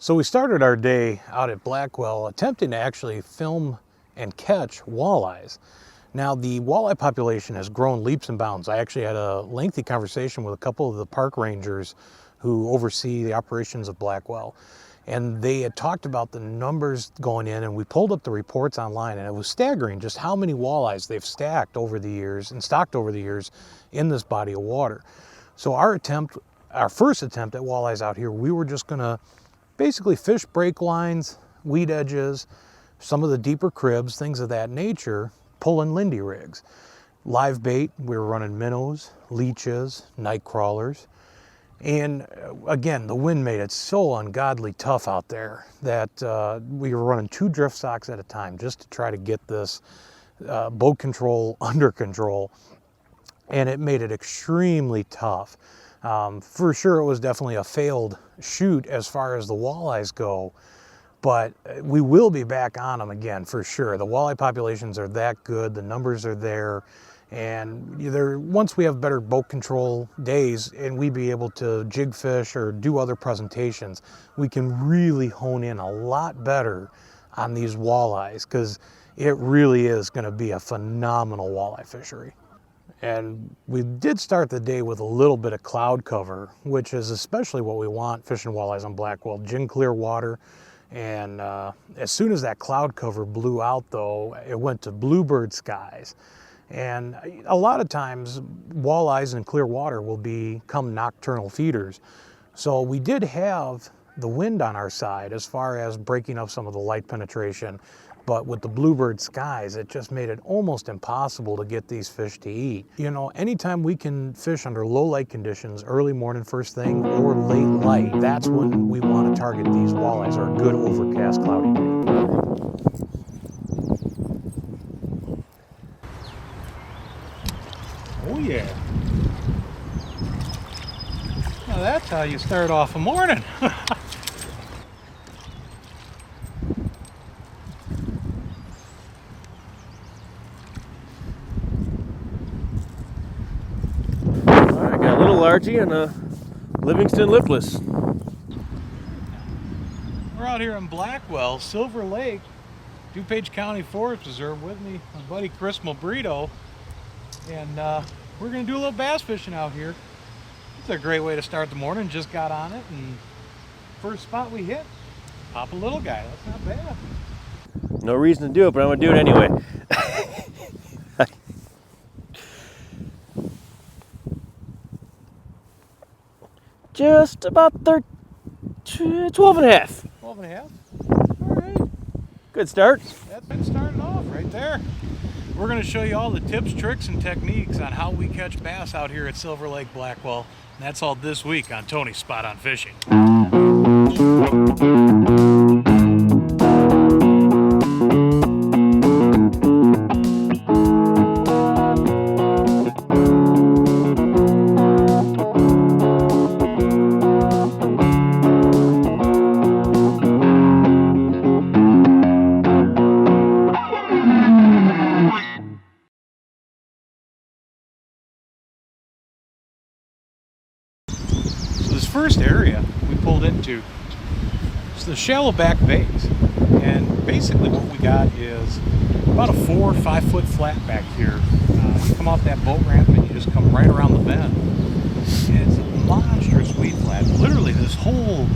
So we started our day out at Blackwell attempting to actually film and catch walleyes. Now the walleye population has grown leaps and bounds. I actually had a lengthy conversation with a couple of the park rangers who oversee the operations of Blackwell. And they had talked about the numbers going in, and we pulled up the reports online, and it was staggering just how many walleyes they've stacked over the years and stocked over the years in this body of water. So our first attempt at walleyes out here, we were just gonna basically fish break lines, weed edges, some of the deeper cribs, things of that nature, pulling Lindy rigs. Live bait, we were running minnows, leeches, night crawlers. And again, the wind made it so ungodly tough out there that we were running 2 drift socks at a time just to try to get this boat control under control. And it made it extremely tough. For sure, it was definitely a failed shoot as far as the walleyes go, but we will be back on them again for sure. The walleye populations are that good, the numbers are there, and once we have better boat control days and we be able to jig fish or do other presentations, we can really hone in a lot better on these walleyes, because it really is going to be a phenomenal walleye fishery. And we did start the day with a little bit of cloud cover, which is especially what we want fishing walleyes on Blackwell, gin clear water. And as soon as that cloud cover blew out though, it went to bluebird skies. And a lot of times walleyes in clear water will become nocturnal feeders. So we did have the wind on our side as far as breaking up some of the light penetration. But with the bluebird skies, it just made it almost impossible to get these fish to eat. You know, anytime we can fish under low light conditions, early morning first thing, or late light, that's when we want to target these walleyes, or a good overcast cloudy day. Oh yeah. Now that's how you start off a morning. Largie and a Livingston lipless. We're out here in Blackwell, Silver Lake, DuPage County Forest Preserve. With me, my buddy Chris Mobrito, and we're going to do a little bass fishing out here. It's a great way to start the morning. Just got on it, and first spot we hit, pop a little guy. That's not bad. No reason to do it, but I'm going to do it anyway. Just about 12 and a half. 12 and a half? All right. Good start. That's been starting off right there. We're going to show you all the tips, tricks, and techniques on how we catch bass out here at Silver Lake Blackwell. And that's all this week on Tony's Spot on Fishing. First area we pulled into is the shallow back bays, and basically what we got is about a 4 or 5 foot flat back here. You come off that boat ramp and you just come right around the bend, and it's a monstrous weed flat. Literally this whole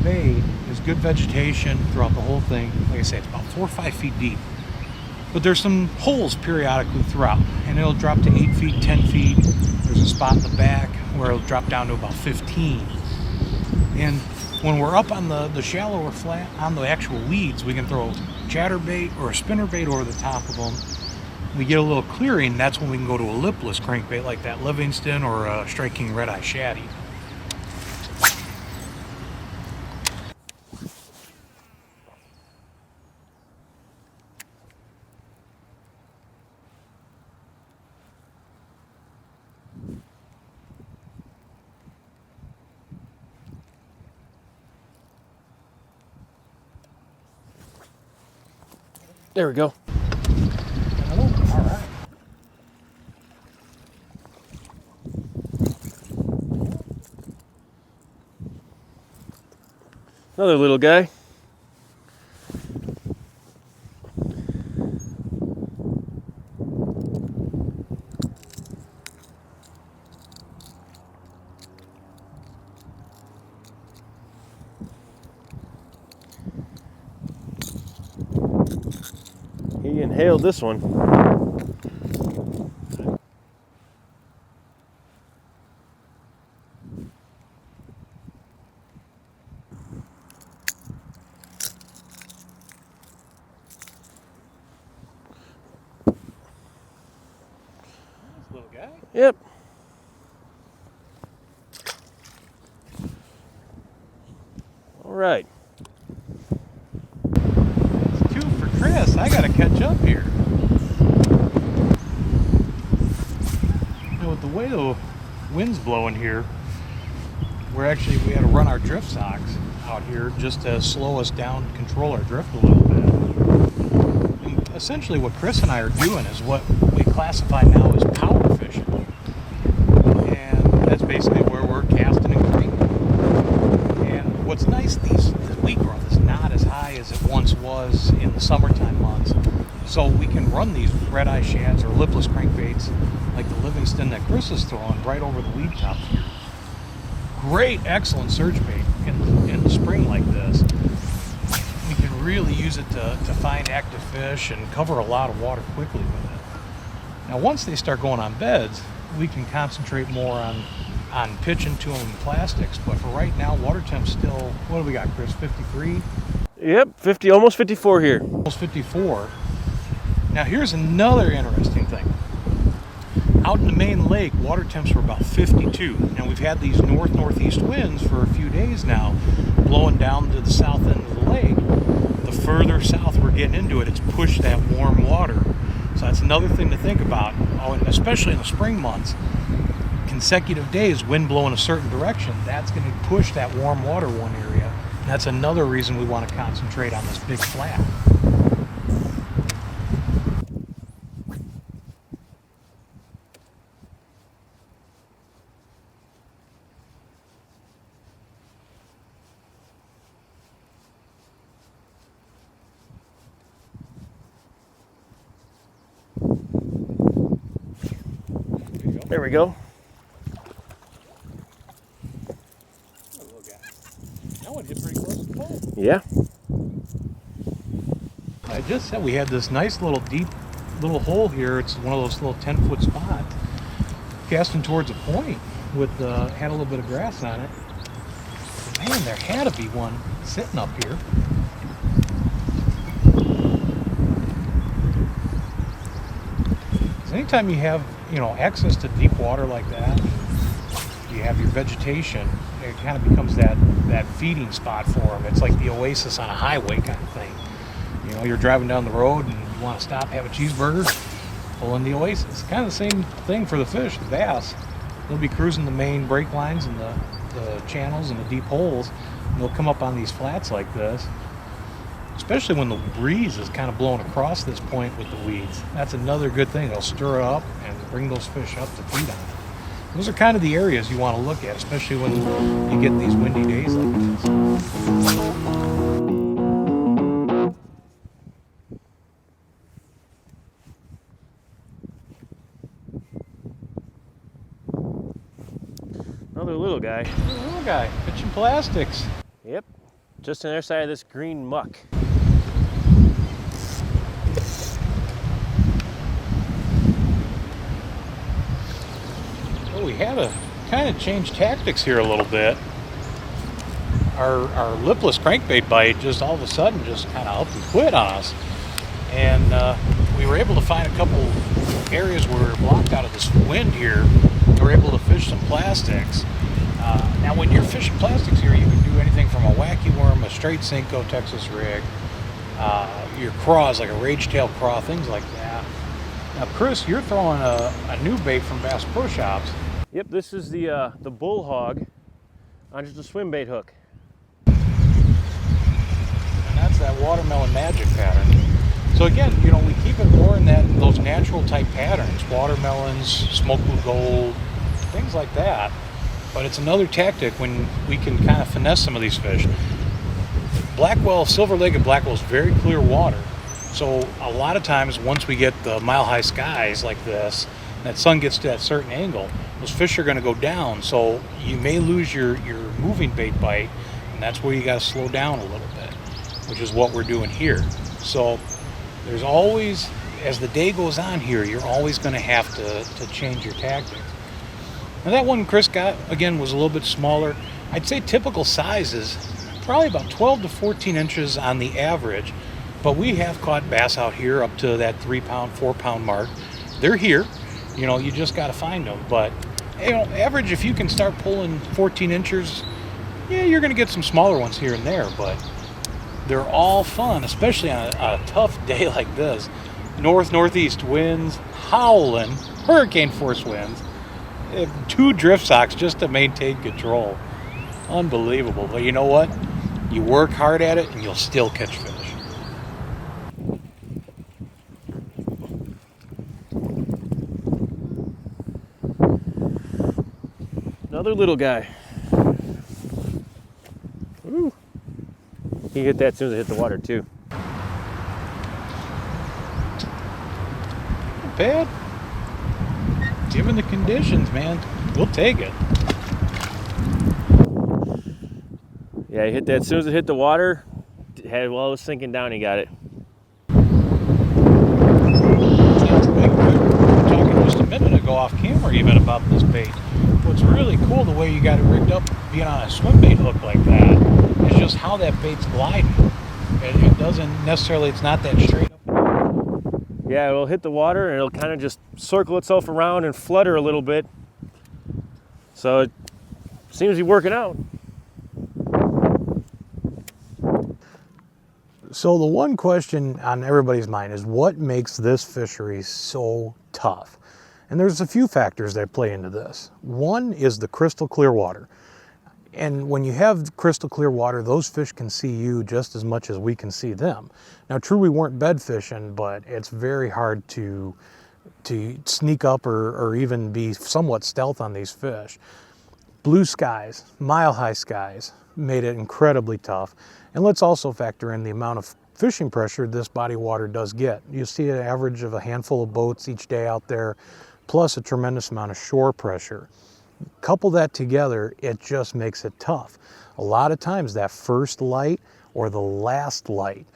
bay is good vegetation throughout the whole thing. Like I say, it's about 4 or 5 feet deep, but there's some holes periodically throughout, and it'll drop to 8 feet, 10 feet. There's a spot in the back where it'll drop down to about 15. And when we're up on the shallower flat, on the actual weeds, we can throw chatterbait or a spinnerbait over the top of them. We get a little clearing, that's when we can go to a lipless crankbait like that Livingston or a Strike King Red Eye Shaddy. There we go. Oh, all right. Another little guy. He inhaled this one. Little guy. Yep. All right. It's 2 for Chris. I gotta catch up here. You know, with the way the wind's blowing here, we had to run our drift socks out here just to slow us down, control our drift a little bit. And essentially what Chris and I are doing is what we classify now as power fishing. And that's basically where we're casting and cranking. And what's nice, the weed growth is not as high as it once was in the summertime months. So we can run these red-eye shads or lipless crankbaits like the Livingston that Chris is throwing right over the weed tops here. Great, excellent surge bait in the spring like this. We can really use it to find active fish and cover a lot of water quickly with it. Now once they start going on beds, we can concentrate more on pitching to them in plastics, but for right now, water temp's still, what do we got, Chris, 53? Yep, 50, almost 54 here. Almost 54. Now here's another interesting thing. Out in the main lake, water temps were about 52. Now we've had these northeast winds for a few days now, blowing down to the south end of the lake. The further south we're getting into it, it's pushed that warm water. So that's another thing to think about, and especially in the spring months. Consecutive days, wind blowing a certain direction, that's going to push that warm water one area. And that's another reason we want to concentrate on this big flat. There we go. That one hit pretty close to the pole. Yeah. I just said we had this nice little deep little hole here. It's one of those little 10-foot spots. Casting towards a point with had a little bit of grass on it. Man, there had to be one sitting up here. Because anytime you have, access to deep water like that, you have your vegetation, it kind of becomes that feeding spot for them. It's like the oasis on a highway kind of thing. You're driving down the road and you want to stop, have a cheeseburger, pull in the oasis. Kind of the same thing for the fish, the bass. They'll be cruising the main break lines and the channels and the deep holes, and they'll come up on these flats like this. Especially when the breeze is kind of blowing across this point with the weeds. That's another good thing. It'll stir it up and bring those fish up to feed on it. Those are kind of the areas you want to look at, especially when you get these windy days like this. Another little guy. Little guy, pitching plastics. Yep. Just on the other side of this green muck. Well, we had to kind of change tactics here a little bit. Our lipless crankbait bite just all of a sudden just kind of up and quit on us. And we were able to find a couple areas where we were blocked out of this wind here. We were able to fish some plastics. Now when you're fishing plastics here, you can do anything from a wacky worm, a straight Cinco Texas rig, your craws like a rage-tailed craw, things like that. Now Chris, you're throwing a new bait from Bass Pro Shops. Yep, this is the bull hog on just a swim bait hook. And that's that watermelon magic pattern. So again, we keep it more in those natural type patterns, watermelons, smoke blue gold, things like that. But it's another tactic when we can kind of finesse some of these fish. Blackwell, Silver Lake and Blackwell is very clear water. So a lot of times once we get the mile-high skies like this, that sun gets to that certain angle, those fish are going to go down. So you may lose your moving bait bite, and that's where you got to slow down a little bit, which is what we're doing here. So there's always, as the day goes on here, you're always going to have to change your tactics. Now that one Chris got, again, was a little bit smaller. I'd say typical size is probably about 12 to 14 inches on the average, but we have caught bass out here up to that 3 pound, 4 pound mark. They're here, you know, you just got to find them. But, you know, average, if you can start pulling 14 inches, yeah, you're going to get some smaller ones here and there, but they're all fun, especially on a tough day like this. Northeast winds, howling, hurricane force winds, 2 drift socks just to maintain control. Unbelievable. But you know what? You work hard at it and you'll still catch fish. Another little guy. Woo. He hit that as soon as it hit the water too. Not bad. Given the conditions, man, we'll take it. Yeah, he hit that as soon as it hit the water. While it was sinking down, he got it. We were talking just a minute ago off camera even about this bait. What's really cool, the way you got it rigged up, being on a swim bait hook like that, is just how that bait's gliding. It doesn't necessarily, it's not that straight up. Yeah, it'll hit the water and it'll kind of just circle itself around and flutter a little bit. So it seems to be working out. So the one question on everybody's mind is what makes this fishery so tough? And there's a few factors that play into this. One is the crystal clear water. And when you have crystal clear water, those fish can see you just as much as we can see them. Now, true, we weren't bed fishing, but it's very hard to sneak up or even be somewhat stealth on these fish. Blue skies, mile-high skies, made it incredibly tough. And let's also factor in the amount of fishing pressure this body of water does get. You see an average of a handful of boats each day out there, plus a tremendous amount of shore pressure. Couple that together, it just makes it tough. A lot of times that first light or the last light,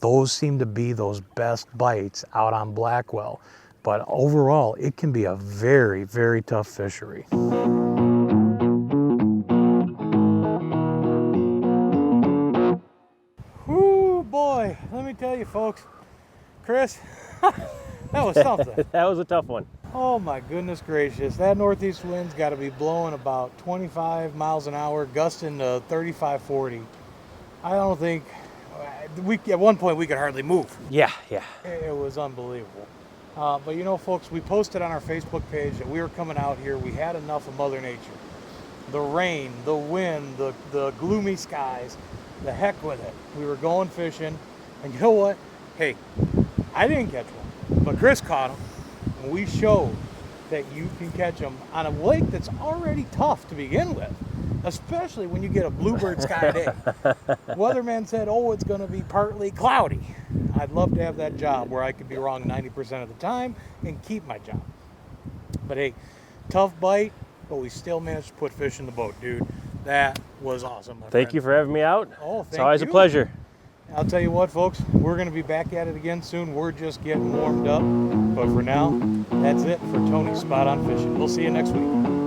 those seem to be those best bites out on Blackwell. But overall, it can be a very, very tough fishery. Whoo, boy, let me tell you folks, Chris, that was something. That was a tough one. Oh my goodness gracious, that northeast wind's got to be blowing about 25 miles an hour, gusting to 35, 40. I don't think, at one point we could hardly move. Yeah. It was unbelievable. But you know folks, we posted on our Facebook page that we were coming out here, we had enough of Mother Nature. The rain, the wind, the gloomy skies, the heck with it. We were going fishing, and you know what? Hey, I didn't catch one, but Chris caught them. And we showed that you can catch them on a lake that's already tough to begin with, especially when you get a bluebird sky day. Weatherman said, oh, it's going to be partly cloudy. I'd love to have that job where I could be wrong 90% of the time and keep my job. But hey, tough bite, but we still managed to put fish in the boat, dude. That was awesome, my friend. Thank you for having me out. Oh, thank you. It's always a pleasure. I'll tell you what, folks, we're going to be back at it again soon. We're just getting warmed up. But for now, that's it for Tony's Spot on Fishing. We'll see you next week.